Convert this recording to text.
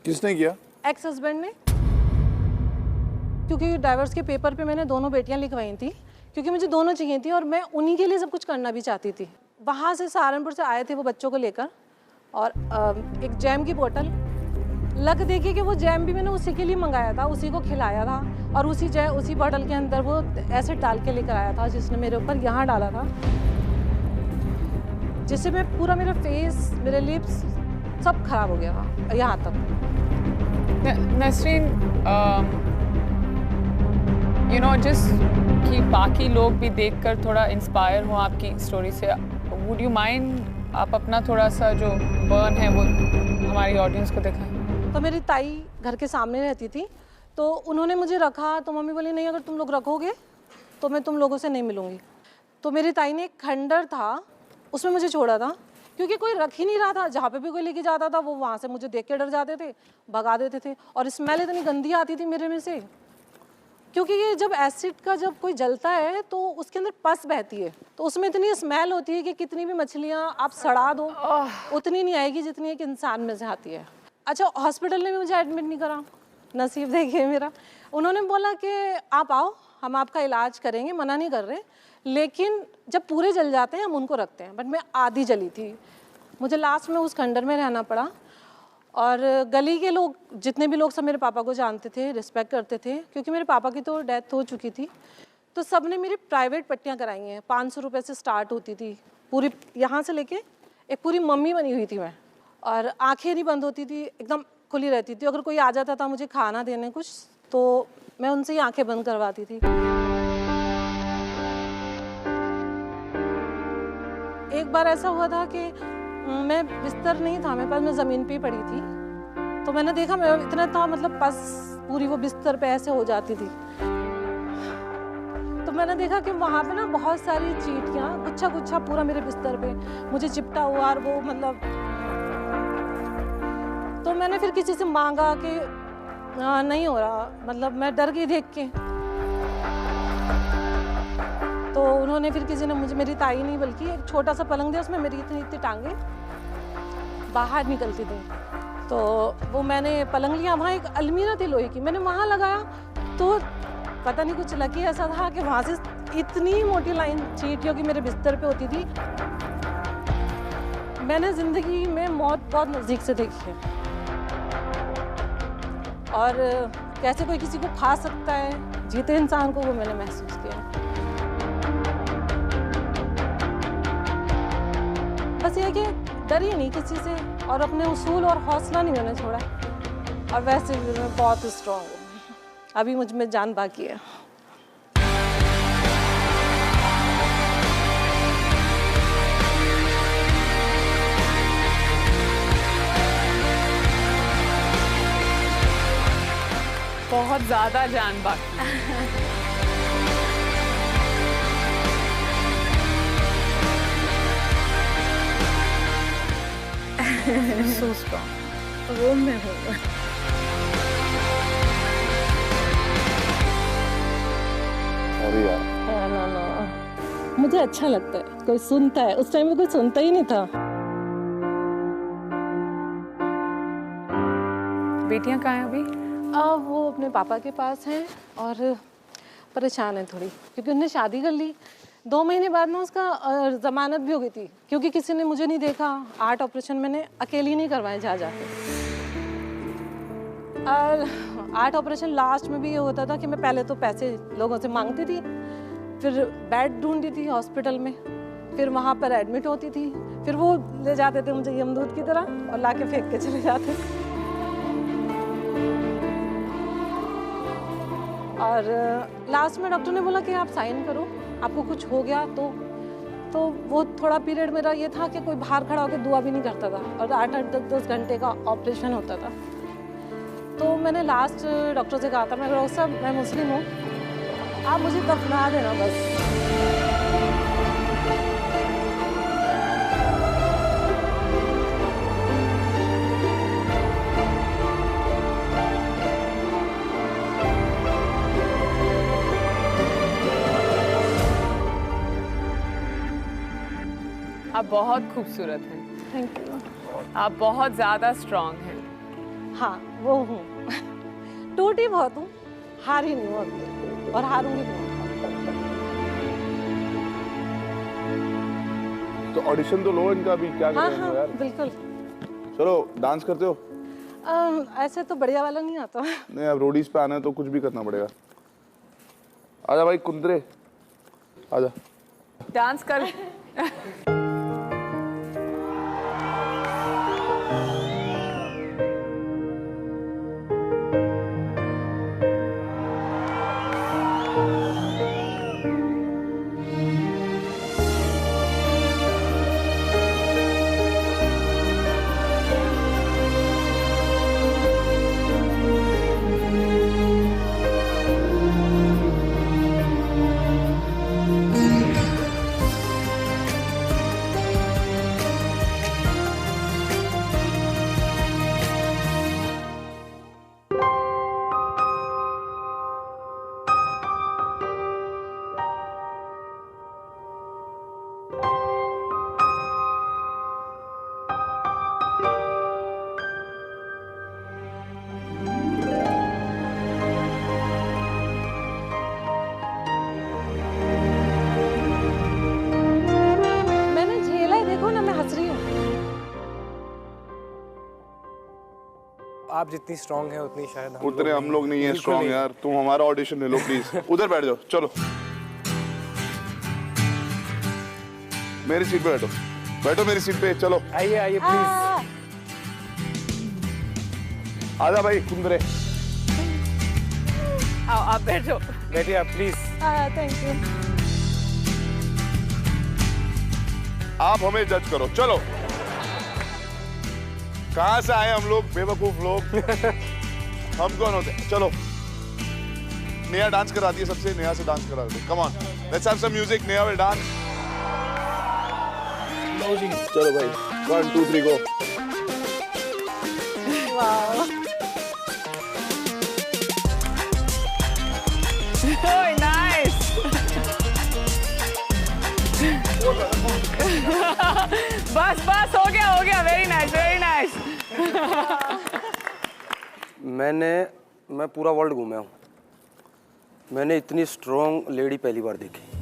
किसने किया? Ex husband ने, क्योंकि डाइवोर्स के पेपर पे मैंने दोनों बेटियां लिखवाई थी, क्योंकि मुझे दोनों चाहिए थी और मैं उन्हीं के लिए सब कुछ करना भी चाहती थी। वहाँ से सहारनपुर से आए थे वो बच्चों को लेकर, और एक जैम की बोतल, लग देखिए कि वो जैम भी मैंने उसी के लिए मंगाया था, उसी को खिलाया था, और उसी बोतल के अंदर वो एसिड डाल के लेकर आया था, जिसने मेरे ऊपर यहाँ डाला था, जिससे मैं पूरा मेरा फेस, मेरे लिप्स सब खराब हो गया था यहाँ तक। नसरीन, यू नो, जिस कि बाकी लोग भी देखकर थोड़ा इंस्पायर हो आपकी स्टोरी से, वुड यू माइंड आप अपना थोड़ा सा जो बर्न है वो हमारी ऑडियंस को दिखाएं? तो मेरी ताई घर के सामने रहती थी, तो उन्होंने मुझे रखा, तो मम्मी बोली नहीं, अगर तुम लोग रखोगे तो मैं तुम लोगों से नहीं मिलूंगी। तो मेरी ताई ने एक खंडर था, उसमें मुझे छोड़ा था, क्योंकि कोई रख ही नहीं रहा था। जहाँ पे भी कोई लेके जाता था वो वहाँ से मुझे देख के डर जाते थे, भगा देते थे, और स्मेल इतनी गंदी आती थी मेरे में से, क्योंकि ये जब एसिड का जब कोई जलता है तो उसके अंदर पस बहती है, तो उसमें इतनी स्मेल होती है कि कितनी भी मछलियाँ आप सड़ा दो उतनी नहीं आएगी जितनी एक इंसान में से आती है। अच्छा, हॉस्पिटल ने मुझे एडमिट नहीं करा, नसीब देखिए मेरा। उन्होंने बोला कि आप आओ, हम आपका इलाज करेंगे, मना नहीं कर रहे, लेकिन जब पूरे जल जाते हैं हम उनको रखते हैं। बट मैं आधी जली थी, मुझे लास्ट में उस खंडर में रहना पड़ा। और गली के लोग, जितने भी लोग, सब मेरे पापा को जानते थे, रिस्पेक्ट करते थे, क्योंकि मेरे पापा की तो डेथ हो चुकी थी। तो सब ने मेरी प्राइवेट पट्टियाँ कराई हैं, 500 रुपये से स्टार्ट होती थी, पूरी यहाँ से लेके एक पूरी मम्मी बनी हुई थी मैं, और आंखें नहीं बंद होती थी, एकदम खुली रहती थी। अगर कोई आ जाता था मुझे खाना देने कुछ, तो मैं उनसे ही आंखें बंद करवाती थी। एक बार ऐसा हुआ था कि मैं बिस्तर नहीं था मेरे पास, मैं ज़मीन पे ही पड़ी थी, तो मैंने देखा, मैं इतना था, मतलब पस पूरी वो बिस्तर पे ऐसे हो जाती थी, तो मैंने देखा कि वहाँ पे ना बहुत सारी चींटियाँ, गुच्छा गुच्छा पूरा मेरे बिस्तर पे मुझे चिपटा हुआ, और वो मतलब, तो मैंने फिर किसी से मांगा कि नहीं हो रहा, मतलब मैं डर गई देख के। तो उन्होंने फिर किसी ने मुझे, मेरी ताई नहीं बल्कि एक छोटा सा पलंग दिया, उसमें मेरी इतनी इतनी टांगे बाहर निकलती थी, तो वो मैंने पलंग लिया। वहाँ एक अलमीरा थी लोहे की, मैंने वहाँ लगाया, तो पता नहीं कुछ लकी ऐसा था कि वहाँ से इतनी मोटी लाइन चींटियों की मेरे बिस्तर पे होती थी। मैंने ज़िंदगी में मौत बहुत नज़दीक से देखी है, और कैसे कोई किसी को खा सकता है जीते इंसान को, वो मैंने महसूस किया। बस ये कि डरी नहीं किसी से, और अपने उसूल और हौसला नहीं मैंने छोड़ा, और वैसे भी मैं बहुत स्ट्रॉन्ग हूँ, अभी मुझ में जान बाकी है। बहुत ज़्यादा जान बाकी। So strong. वो मैं हूँ। अरे यार, ना, मुझे अच्छा लगता है कोई सुनता है, उस टाइम में कोई सुनता ही नहीं था। बेटियां कहाँ हैं अभी? वो अपने पापा के पास हैं, और परेशान है थोड़ी, क्योंकि उन्होंने शादी कर ली। 2 महीने बाद ना उसका ज़मानत भी हो गई थी, क्योंकि किसी ने मुझे नहीं देखा। 8 ऑपरेशन मैंने अकेली नहीं करवाए जा जाके, और 8 ऑपरेशन लास्ट में भी ये होता था कि मैं पहले तो पैसे लोगों से मांगती थी, फिर बेड ढूंढती थी हॉस्पिटल में, फिर वहाँ पर एडमिट होती थी, फिर वो ले जाते थे मुझे यमदूत की तरह और ला के फेंक के चले जाते। और लास्ट में डॉक्टर ने बोला कि आप साइन करो, आपको कुछ हो गया तो वो थोड़ा पीरियड मेरा ये था कि कोई बाहर खड़ा होकर दुआ भी नहीं करता था, और 8-10 घंटे का ऑपरेशन होता था। तो मैंने लास्ट डॉक्टर से कहा था, मैं डॉक्टर साहब मैं मुस्लिम हूँ, आप मुझे दफना देना बस। आप बहुत खूबसूरत हैं। Thank you. आप बहुत ज़्यादा स्ट्रॉन्ग हैं। हाँ वो हूँ। टूटी बहुत हूँ, हारी नहीं हूँ अभी, और हारूंगी भी। तो ऑडिशन तो लो इनका भी, क्या हाँ करें हाँ यार। बिल्कुल। चलो डांस करते हो? ऐसे तो बढ़िया वाला नहीं आता। नहीं, अब रोडीज पे आना है तो कुछ भी करना पड़ेगा। आजा भाई कुंदरे, आजा। डांस कर। मैंने झेला है, देखो ना मैं हंस रही हूँ। आप जितनी स्ट्रांग है उतनी शायद उतने हम लोग नहीं है बिल्कुल स्ट्रॉन्ग नहीं। यार। तुम हमारा ऑडिशन ले लो प्लीज। उधर बैठ जाओ, चलो मेरी सीट पे बैठो, बैठो मेरी सीट पे, चलो आइए आइए प्लीज। आजा भाई कुंदरे। आओ आप बैठो। बैठिए आप प्लीज। Thank you. आप हमें जज करो, चलो। कहाँ से आए हम लोग बेवकूफ लोग। हम कौन होते हैं? चलो नेहा डांस कराती है सबसे, नेहा से डांस करा दो। Come on, let's have some music. Neha will dance. चलो भाई, 1 2 3 गो। Oh, nice. बस बस हो गया, वेरी नाइस वेरी नाइस। मैं पूरा वर्ल्ड घूमा हूँ। मैंने इतनी स्ट्रॉन्ग लेडी पहली बार देखी।